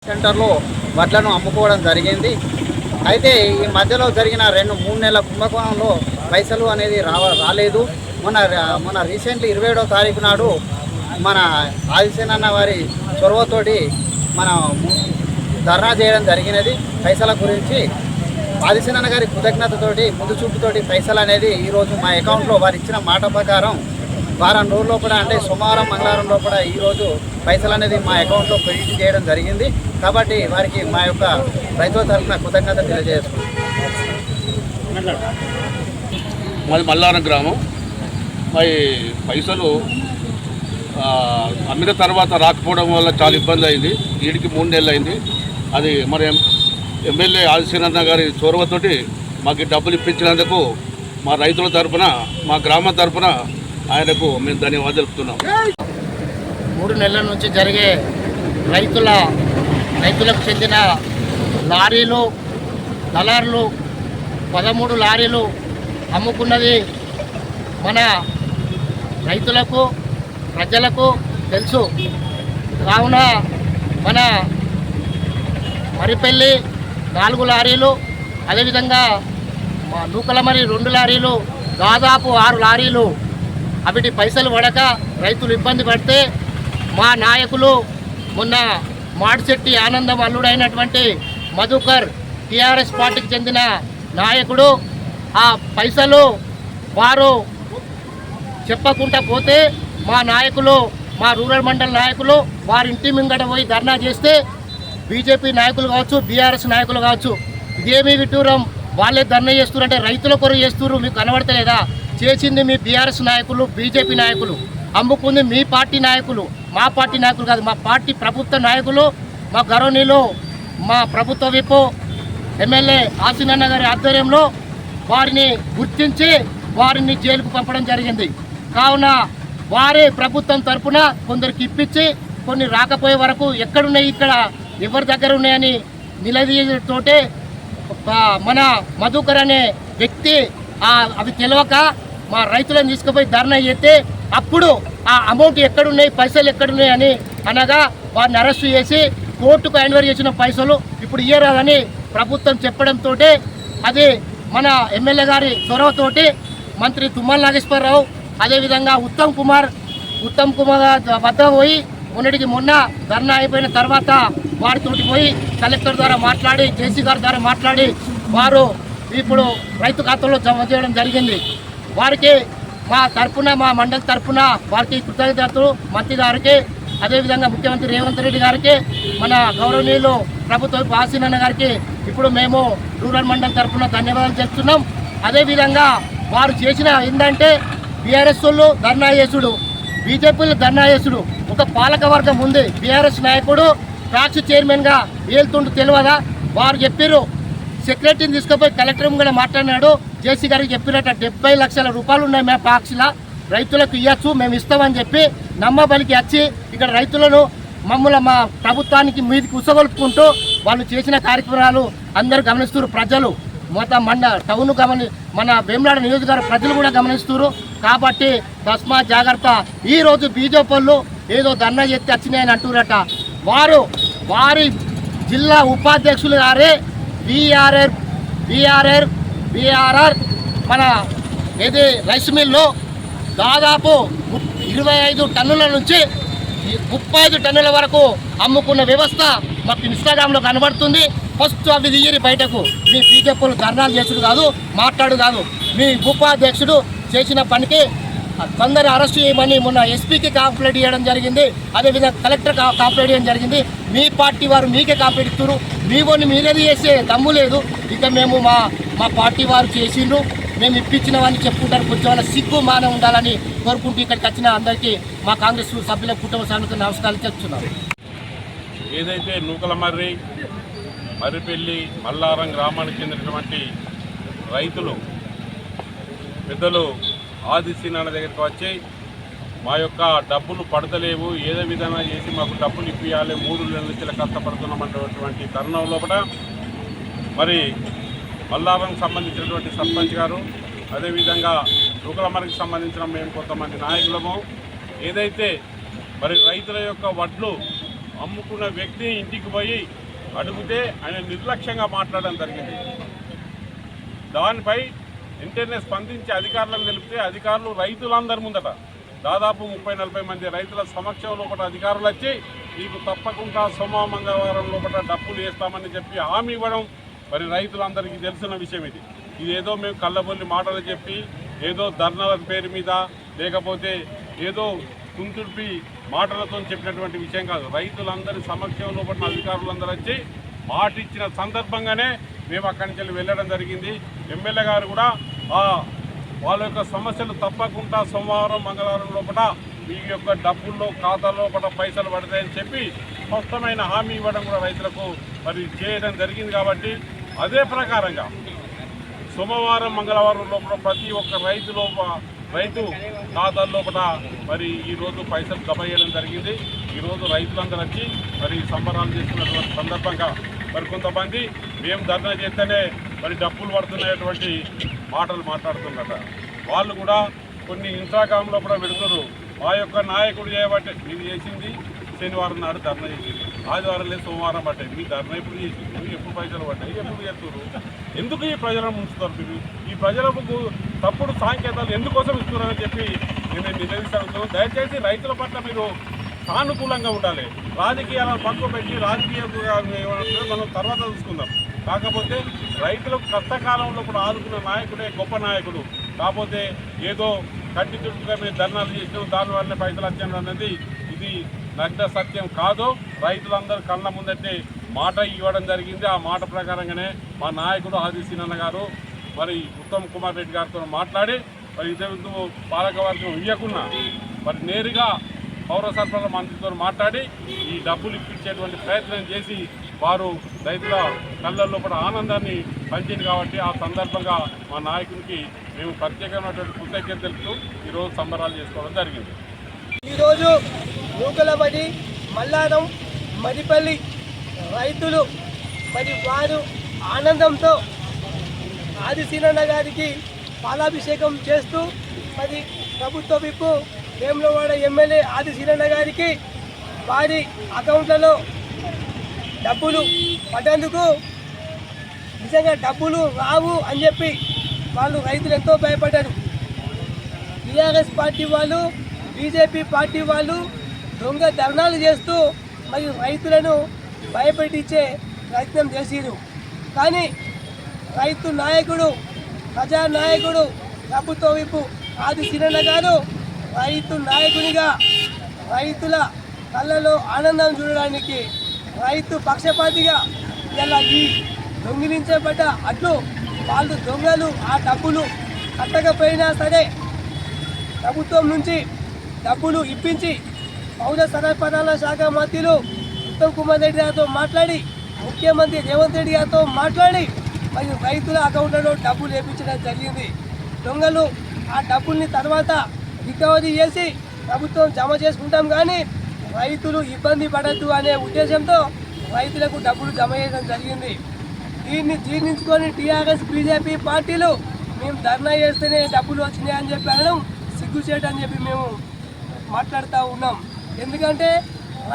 సెంటర్లో వడ్లను అమ్ముకోవడం జరిగింది. అయితే ఈ మధ్యలో జరిగిన 2-3 నెలల కుంభకోణంలో పైసలు అనేది రాలేదు. మొన్న రీసెంట్లీ 27వ తారీఖు నాడు మన ఆదిసేనన్న వారి చొరవతోటి మనం ధర్నా చేయడం జరిగినది. పైసల గురించి ఆదిసేనన్న గారి కృతజ్ఞతతోటి ముందు చూపుతోటి పైసలు అనేది ఈరోజు మా అకౌంట్లో వారు ఇచ్చిన మాట ప్రకారం వారం రోజుల్లో కూడా అంటే సోమవారం మంగళవారం లోపల ఈరోజు పైసలు అనేది మా అకౌంట్లో క్రెడిట్ చేయడం జరిగింది. కాబట్టి వారికి మా యొక్క రైతుల తరఫున కృతజ్ఞత తెలియజేస్తున్నాం. మాది మల్లారం గ్రామం. మరి పైసలు అమ్మిన తర్వాత రాకపోవడం వల్ల చాలా ఇబ్బంది అయింది. వీడికి 3 నెలలు అయింది. అది మరి ఎమ్మెల్యే ఆదిసేనన్న గారి చొరవతోటి మాకు డబ్బులు ఇప్పించినందుకు మా రైతుల తరఫున మా గ్రామం తరఫున ఆయనకు మేము ధన్యవాదాలు తెలుపుతున్నాం. 3 నెలల నుంచి జరిగే రైతులకు చెందిన లారీలు దళారులు 13 లారీలు అమ్ముకున్నది మన రైతులకు ప్రజలకు తెలుసు. కావున మన మరిపల్లి 4 లారీలు, అదేవిధంగా మా నూకలమరి 2 లారీలు, దాదాపు 6 లారీలు అవిటి పైసలు పడక రైతులు ఇబ్బంది పడితే మా నాయకులు మొన్న మాడిశెట్టి ఆనందం అల్లుడైనటువంటి మధుకర్ టీఆర్ఎస్ పార్టీకి చెందిన నాయకుడు ఆ పైసలు వారు చెప్పకుండా పోతే మా నాయకులు, మా రూరల్ మండల నాయకులు వారి ఇంటి ముంగట పోయి ధర్నా చేస్తే బీజేపీ నాయకులు కావచ్చు, బీఆర్ఎస్ నాయకులు కావచ్చు, ఇదేమీ విటూరం వాళ్ళే ధర్నా చేస్తున్నారంటే రైతుల కొరకు చేస్తున్నారు, మీకు కనబడతలేదా? చేసింది మీ బీఆర్ఎస్ నాయకులు, బీజేపీ నాయకులు, అమ్ముకుంది మీ పార్టీ నాయకులు, మా పార్టీ నాయకులు కాదు, మా పార్టీ ప్రభుత్వ నాయకులు, మా గౌరవనీయులు మా ప్రభుత్వ విప్ ఎమ్మెల్యే ఆదిసేనన్న గారి ఆధ్వర్యంలో వారిని గుర్తించి వారిని జైలుకు పంపడం జరిగింది. కావున వారే ప్రభుత్వం తరఫున కొందరికి ఇప్పించి కొన్ని రాకపోయే వరకు ఎక్కడున్నాయి, ఇక్కడ ఎవరి దగ్గర ఉన్నాయని నిలదీయతోటే మన మధుకర్ అనే వ్యక్తి అవి తెలియక మా రైతులను తీసుకుపోయి ధర్నా చేస్తే అప్పుడు ఆ అమౌంట్ ఎక్కడున్నాయి, పైసలు ఎక్కడున్నాయి అని అనగా వారిని అరెస్టు చేసి కోర్టుకు ఎన్వైరీ చేసిన పైసలు ఇప్పుడు ఇయ్యరాదని ప్రభుత్వం చెప్పడంతో అది మన ఎమ్మెల్యే గారి చొరవతోటి మంత్రి తుమ్మల నాగేశ్వరరావు అదేవిధంగా ఉత్తమ్ కుమార్ వద్ద పోయి మొన్నటికి మొన్న ధర్నా అయిపోయిన తర్వాత వారితోటి పోయి కలెక్టర్ ద్వారా మాట్లాడి జేసీ గారి ద్వారా మాట్లాడి వారు ఇప్పుడు రైతు ఖాతాలో జమ చేయడం జరిగింది. వారికి మా తరఫున మా మండలి తరఫున వారికి కృతజ్ఞతలు మంత్రి గారికి అదేవిధంగా ముఖ్యమంత్రి రేవంత్ రెడ్డి గారికి మన గౌరవనీయులు ప్రభుత్వ ఆసీనన్న గారికి ఇప్పుడు మేము రూరల్ మండలి తరఫున ధన్యవాదాలు చేస్తున్నాం. అదేవిధంగా వారు చేసిన ఏంటంటే బీఆర్ఎస్ వాళ్ళు ధర్నా చేసుడు, బీజేపీలు ధర్నా చేసుడు, ఒక పాలక వర్గం ఉంది. బీఆర్ఎస్ నాయకుడు ట్యాక్స్ చైర్మన్గా వెళ్తుంటూ తెలియదా? వారు చెప్పారు సెక్రటరీని తీసుకుపోయి కలెక్టర్ కూడా మాట్లాడినాడు. జేసీ గారికి చెప్పినట్టు 70 లక్షల రూపాయలు ఉన్నాయి మేము పాక్షిలా రైతులకు ఇవ్వచ్చు మేము ఇస్తామని చెప్పి నమ్మబలికి వచ్చి ఇక్కడ రైతులను మమ్మల్ని మా ప్రభుత్వానికి మీదికి ఉసగొలుపుకుంటూ వాళ్ళు చేసిన కార్యక్రమాలు అందరూ గమనిస్తున్నారు. ప్రజలు మొత్తం టౌన్ మన వేములాడ నియోజకవర్గ ప్రజలు కూడా గమనిస్తున్నారు. కాబట్టి తస్మా జాగ్రత్త. ఈరోజు బీజేపీ వాళ్ళు ఏదో ధర్నా చేస్తే వచ్చినాయని అంటున్నారట. వారి జిల్లా ఉపాధ్యక్షులు గారే బీఆర్ఆర్ మన ఏది రైస్ మిల్లో దాదాపు 25 టన్నుల నుంచి 35 టన్నుల వరకు అమ్ముకున్న వ్యవస్థ మాకు ఇన్స్టాగ్రామ్లో కనబడుతుంది. ఫస్ట్ అవి తీయరి బయటకు. మీ బీజేపీలు ధర్నాలు చేసుడు కాదు, మాట్లాడు కాదు. మీ ఉపాధ్యక్షుడు చేసిన పనికి కొందరు అరెస్ట్ చేయమని మొన్న ఎస్పీకి కంప్లైంట్ చేయడం జరిగింది. అదేవిధంగా కలెక్టర్ కంప్లైంట్ చేయడం జరిగింది. మీ పార్టీ వారు మీకే కంప్లైంట్ ఇస్తారు. మీ ఓన్ని మీరేది చేసే దమ్ము లేదు. ఇక మేము మా పార్టీ వారు చేసిండ్రు, మేము ఇప్పించినవని చెప్పుకుంటారు. కొంచెం వాళ్ళ సిగ్గు మానం ఉండాలని కోరుకుంటూ ఇక్కడికి వచ్చిన అందరికీ మా కాంగ్రెస్ సభ్యుల కుటుంబ సభ్యులకు నమస్కారాలు చెప్తున్నారు. ఏదైతే నూకలమర్రి, మర్రిపల్లి, మల్లారం గ్రామానికి చెందినటువంటి రైతులు పెద్దలు ఆదిశీనాన్న దగ్గరికి వచ్చి మా యొక్క డబ్బులు పడతలేవు, ఏదో విధంగా చేసి మాకు డబ్బులు ఇప్పియాలి, 3 నెలల నుంచి కష్టపడుతున్నామన్నటువంటి తరుణం లోపల మరి మల్లారంకి సంబంధించినటువంటి సర్పంచ్ గారు, అదేవిధంగా నూకలమర్రికి సంబంధించిన మేము కొంతమంది నాయకులము ఏదైతే మరి రైతుల యొక్క వడ్లు అమ్ముకున్న వ్యక్తి ఇంటికి పోయి అడిగితే ఆయన నిర్లక్ష్యంగా మాట్లాడడం జరిగింది. దానిపై వెంటనే స్పందించి అధికారులకు తెలిపితే అధికారులు రైతులందరి ముందట దాదాపు 30-40 మంది రైతుల సమక్షంలో ఒకటి అధికారులు వచ్చి నీకు తప్పకుండా మంగళవారం లోపల డబ్బులు వేస్తామని చెప్పి హామీ ఇవ్వడం మరి రైతులందరికీ తెలిసిన విషయం. ఇదేదో మేము కళ్ళబొల్లి మాటలు చెప్పి ఏదో ధర్నాల పేరు మీద లేకపోతే ఏదో తుంతుడిపి మాటలతో చెప్పినటువంటి విషయం కాదు. రైతులందరి సమక్షంలో పడిన అధికారులందరూ వచ్చి మాట ఇచ్చిన సందర్భంగానే మేము అక్కడి నుంచి వెళ్ళడం జరిగింది. ఎమ్మెల్యే గారు కూడా వాళ్ళ యొక్క సమస్యలు తప్పకుండా సోమవారం మంగళవారం లోపల మీ యొక్క డబ్బుల్లో ఖాతాలో కూడా పైసలు పడతాయని చెప్పి స్పష్టమైన హామీ ఇవ్వడం కూడా రైతులకు మరి చేయడం జరిగింది. కాబట్టి అదే ప్రకారంగా సోమవారం మంగళవారం లోపల ప్రతి ఒక్క రైతు ఖాతాల్లో కూడా మరి ఈరోజు పైసలు జమ చేయడం జరిగింది. ఈరోజు రైతులందరూ వచ్చి మరి సంబరాలు చేస్తున్నటువంటి సందర్భంగా మరి కొంతమంది మేము ధర్నా చేస్తేనే మరి డబ్బులు పడుతున్నటువంటి మాటలు మాట్లాడుతున్నట. వాళ్ళు కూడా కొన్ని ఇన్స్టాగ్రామ్లో కూడా పెడుతున్నారు. మా యొక్క నాయకుడు చేయబట్టే మీరు చేసింది శనివారం నాడు ధర్నా చేసింది, ఆదివారం లేదు సోమవారం పట్టాయి. మీ ధర్నా ఎప్పుడు చేసింది, ఎప్పుడు పైసలు పడ్డాయి, ఎప్పుడు చేస్తున్నారు, ఎందుకు ఈ ప్రజలను ముంచుతారు మీరు? ఈ ప్రజలకు తప్పుడు సాంకేతాలు ఎందుకోసం ఇస్తున్నారని చెప్పి నేను నిలదీస్తాను. దయచేసి రైతుల పట్ల మీరు సానుకూలంగా ఉండాలి. రాజకీయాలను పక్కకు పెట్టి రాజకీయంగా మనం తర్వాత చూసుకుందాం. కాకపోతే రైతులకు కష్టకాలంలో కూడా ఆదుకున్న నాయకుడే గొప్ప నాయకుడు. కాకపోతే ఏదో కంటి చుట్టుగా మీరు ధర్నాలు చేసిన దానివల్లే పైసలు వచ్చాను అన్నది ఇది నగ్న సత్యం కాదు. రైతులందరూ కళ్ళ ముందంటే మాట ఇవ్వడం జరిగింది. ఆ మాట ప్రకారంగానే మా నాయకుడు ఆదిశీనన్న గారు మరి ఉత్తమ్ కుమార్ రెడ్డి గారితో మాట్లాడి మరి ఇంతకు పాలకవర్గం ఇవ్వకుండా మరి నేరుగా పౌర సరఫరాల మంత్రితో మాట్లాడి ఈ డబ్బులు ఇప్పించేటువంటి ప్రయత్నం చేసి వారు రైతుల కళ్ళల్లో కూడా ఆనందాన్ని పంచింది. కాబట్టి ఆ సందర్భంగా మా నాయకునికి మేము ప్రత్యేకమైనటువంటి కృతజ్ఞత తెలుపుతూ ఈరోజు సంబరాలు చేసుకోవడం జరిగింది. ఈరోజు నూకలమర్రి, మల్లారం, మర్రిపల్లి రైతులు మరి వారు ఆనందంతో ఆదిశీనన్న గారికి పాలాభిషేకం చేస్తూ మరి ప్రభుత్వ విప్పు వేములవాడ ఎమ్మెల్యే ఆదిశీనన్న గారికి వారి అకౌంట్లలో డబ్బులు పడ్డందుకు నిజంగా డబ్బులు రావు అని చెప్పి వాళ్ళు రైతులు ఎంతో భయపడ్డారు. టీఆర్ఎస్ పార్టీ వాళ్ళు, బీజేపీ పార్టీ వాళ్ళు దొంగ ధర్నాలు చేస్తూ మరియు రైతులను భయపెట్టించే ప్రయత్నం చేసిరు. కానీ రైతు నాయకుడు, ప్రజానాయకుడు, ప్రభుత్వ వైపు ఆది సినన్న గారు రైతు నాయకునిగా రైతుల కళ్ళలో ఆనందం చూడడానికి రైతు పక్షపాతిగా ఇలా ఈ దొంగిలించబడ్డ అడ్లు వాళ్ళు దొంగలు ఆ డబ్బులు కట్టకపోయినా సరే ప్రభుత్వం నుంచి డబ్బులు ఇప్పించి పౌర సరఫరాల శాఖ మంత్రులు ఉత్తమ్ కుమార్ రెడ్డి గారితో మాట్లాడి, ముఖ్యమంత్రి రేవంత్ రెడ్డి గారితో మాట్లాడి మరియు రైతుల అకౌంట్లలో డబ్బులు వేయించడం జరిగింది. దొంగలు ఆ డబ్బుల్ని తర్వాత రికవరీ చేసి ప్రభుత్వం జమ చేసుకుంటాం, కానీ రైతులు ఇబ్బంది పడద్దు అనే ఉద్దేశంతో రైతులకు డబ్బులు జమ చేయడం జరిగింది. దీన్ని జీర్ణించుకొని టీఆర్ఎస్, బీజేపీ పార్టీలు మేము ధర్నా చేస్తేనే డబ్బులు వచ్చినాయని చెప్పి అనడం సిగ్గుచేటని చెప్పి మేము మాట్లాడుతూ ఉన్నాం. ఎందుకంటే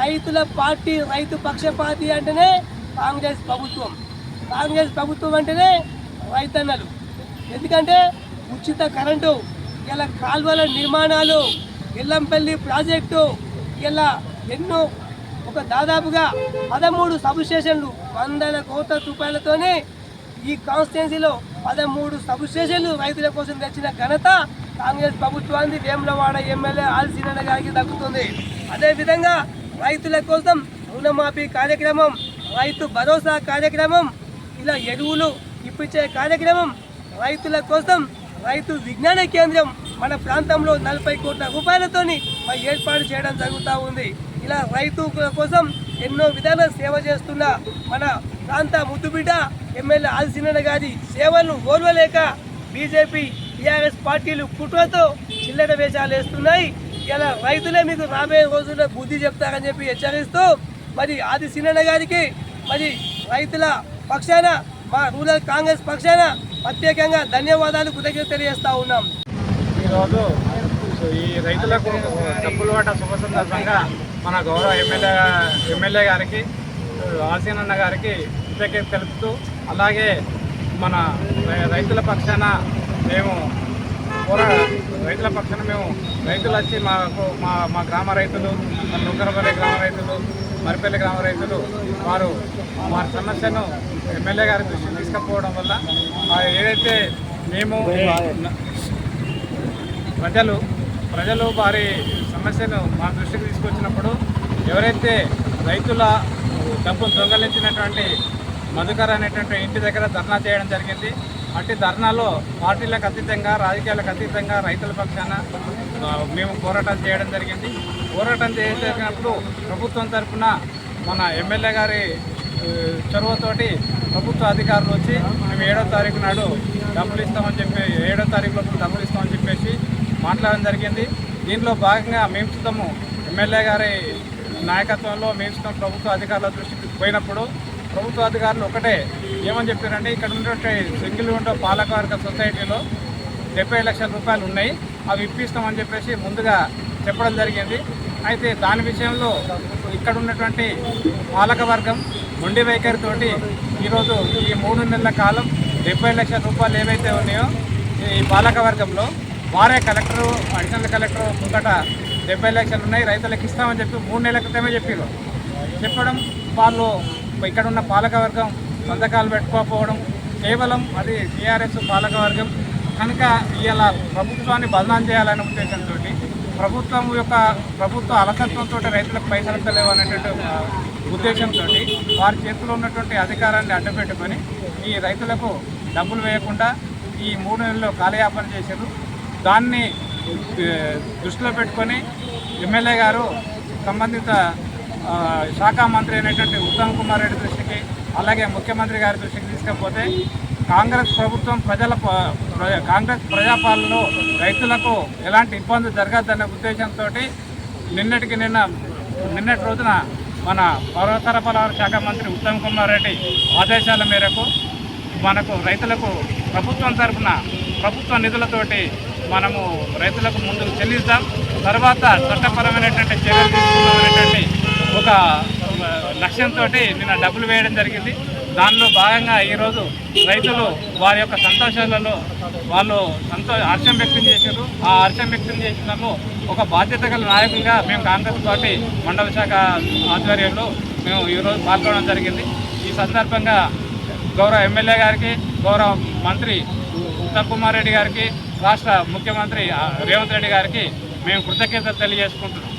రైతుల పార్టీ, రైతు పక్షపాతి అంటేనే కాంగ్రెస్ ప్రభుత్వం, కాంగ్రెస్ ప్రభుత్వం అంటేనే రైతన్నలు. ఎందుకంటే ఉచిత కరెంటు, ఇలా కాల్వల నిర్మాణాలు, ఎల్లంపల్లి ప్రాజెక్టు, ఇలా ఎన్నో ఒక దాదాపుగా 13 సబ్ స్టేషన్లు 100 కోట్ల రూపాయలతోనే ఈ కాన్స్టిట్యున్సీలో 13 సబ్ స్టేషన్లు రైతుల కోసం తెచ్చిన ఘనత కాంగ్రెస్ ప్రభుత్వానికి వేములవాడ ఎమ్మెల్యే ఆది సినన్న గారికి దక్కుతుంది. అదేవిధంగా రైతుల కోసం రుణమాఫీ కార్యక్రమం, రైతు భరోసా కార్యక్రమం, ఇలా ఎరువులు ఇప్పించే కార్యక్రమం, రైతుల కోసం రైతు విజ్ఞాన కేంద్రం మన ప్రాంతంలో 40 కోట్ల రూపాయలతోని ఏర్పాటు చేయడం జరుగుతూ ఉంది. ఇలా రైతుల కోసం ఎన్నో విధాల సేవ చేస్తున్న మన ప్రాంత ముద్దుబిడ్డ ఎమ్మెల్యే ఆది సినన్న గారి సేవలను ఓర్వలేక బీజేపీ, టీఆర్ఎస్ పార్టీలు కుట్రతో చిల్లర వేషాలు వేస్తున్నాయి. ఇలా రైతులే మీకు రాబోయే రోజుల్లో బుద్ధి చెప్తారని చెప్పి హెచ్చరిస్తూ మరి ఆది సినన్న గారికి మరి రైతుల పక్షాన, మా రూరల్ కాంగ్రెస్ పక్షాన ప్రత్యేకంగా ధన్యవాదాలు, కృతజ్ఞతలు తెలియజేస్తూ ఉన్నాం. ఈరోజు ఈ రైతులకు డబ్బులు పడ్డ శుభ సందర్భంగా మన గౌరవ ఎమ్మెల్యే గారికి, ఆసీనన్న గారికి కృతజ్ఞత తెలుపుతూ, అలాగే మన రైతుల పక్షాన మేము రైతులు వచ్చి మా గ్రామ రైతులు, నూకరపల్లి గ్రామ రైతులు, మరిపల్లి గ్రామ రైతులు వారు వారి సమస్యను ఎమ్మెల్యే గారి దృష్టికి తీసుకుపోవడం వల్ల ఏదైతే మేము ప్రజలు వారి సమస్యను మా దృష్టికి తీసుకొచ్చినప్పుడు ఎవరైతే రైతుల డబ్బును దొంగలించినటువంటి మధుకర్ అనేటువంటి ఇంటి దగ్గర ధర్నా చేయడం జరిగింది. అట్టి ధర్నాలో పార్టీలకు అతీతంగా, రాజకీయాలకు అతీతంగా రైతుల పక్షాన మేము పోరాటం చేయడం జరిగింది. పోరాటం చేసినప్పుడు ప్రభుత్వం తరఫున మన ఎమ్మెల్యే గారి చొరవతోటి ప్రభుత్వ అధికారులు వచ్చి మేము 7వ తారీఖు నాడు డబ్బులు ఇస్తామని చెప్పి 7వ తారీఖు లోపల డబ్బులు ఇస్తామని చెప్పేసి మాట్లాడడం జరిగింది. దీనిలో భాగంగా మేము సుతము ఎమ్మెల్యే గారి నాయకత్వంలో మేము సుతం ప్రభుత్వ అధికారుల దృష్టికి పోయినప్పుడు ప్రభుత్వ అధికారులు ఒకటే ఏమని చెప్పారంటే, ఇక్కడ ఉన్నటువంటి సింగిల్ విండో పాలకవర్గ సొసైటీలో 70 లక్షల రూపాయలు ఉన్నాయి, అవి ఇప్పిస్తామని చెప్పేసి ముందుగా చెప్పడం జరిగింది. అయితే దాని విషయంలో ఇక్కడ ఉన్నటువంటి పాలకవర్గం మొండి వైఖరితోటి ఈరోజు ఈ 3 నెలల కాలం 70 లక్షల రూపాయలు ఏవైతే ఉన్నాయో ఈ పాలకవర్గంలో వారే కలెక్టరు, అడిషనల్ కలెక్టర్ ముంగట 70 లక్షలు ఉన్నాయి రైతులకు ఇస్తామని చెప్పి 3 నెలల క్రితమే చెప్పడం వాళ్ళు ఇక్కడ ఉన్న పాలకవర్గం సంతకాలు పెట్టుకోకపోవడం, కేవలం అది టీఆర్ఎస్ పాలకవర్గం కనుక ఇలా ప్రభుత్వాన్ని బదనాం చేయాలనే ఉద్దేశంతో, ప్రభుత్వ అలసత్వంతో రైతులకు పైసలు ఇస్తలేవు అనేటువంటి ఉద్దేశంతో వారి చేతిలో ఉన్నటువంటి అధికారాన్ని అడ్డుపెట్టుకొని ఈ రైతులకు డబ్బులు వేయకుండా ఈ 3 నెలల్లో కాలయాపన చేశారు. దాన్ని దృష్టిలో పెట్టుకొని ఎమ్మెల్యే గారు సంబంధిత శాఖ మంత్రి అయినటువంటి ఉత్తమ్ కుమార్ రెడ్డి దృష్టికి, అలాగే ముఖ్యమంత్రి గారి దృష్టికి తీసుకపోతే కాంగ్రెస్ ప్రభుత్వం కాంగ్రెస్ ప్రజాపాలనలో రైతులకు ఎలాంటి ఇబ్బంది జరగద్దనే ఉద్దేశంతో నిన్నటి రోజున మన పౌర సరఫరాల శాఖ మంత్రి ఉత్తమ్ కుమార్ రెడ్డి ఆదేశాల మేరకు మనకు రైతులకు ప్రభుత్వం తరఫున ప్రభుత్వ నిధులతోటి మనము రైతులకు ముందుకు చెల్లిస్తాం, తర్వాత చట్టపరమైనటువంటి చర్యలు తీసుకున్నామనేటువంటి ఒక లక్ష్యంతో నిన్న డబ్బులు వేయడం జరిగింది. దానిలో భాగంగా ఈరోజు రైతులు వారి యొక్క సంతోషాలలో వాళ్ళు హర్షం వ్యక్తం చేశారు. ఆ హర్షం వ్యక్తం చేసినప్పుడు ఒక బాధ్యత గల నాయకులుగా మేము కాంగ్రెస్ పార్టీ మండల శాఖ ఆధ్వర్యంలో మేము ఈరోజు పాల్గొనడం జరిగింది. ఈ సందర్భంగా గౌరవ ఎమ్మెల్యే గారికి, గౌరవ మంత్రి ఉత్తమ్ కుమార్ రెడ్డి గారికి, రాష్ట్ర ముఖ్యమంత్రి రేవంత్ రెడ్డి గారికి మేము కృతజ్ఞతలు తెలియజేసుకుంటున్నాం.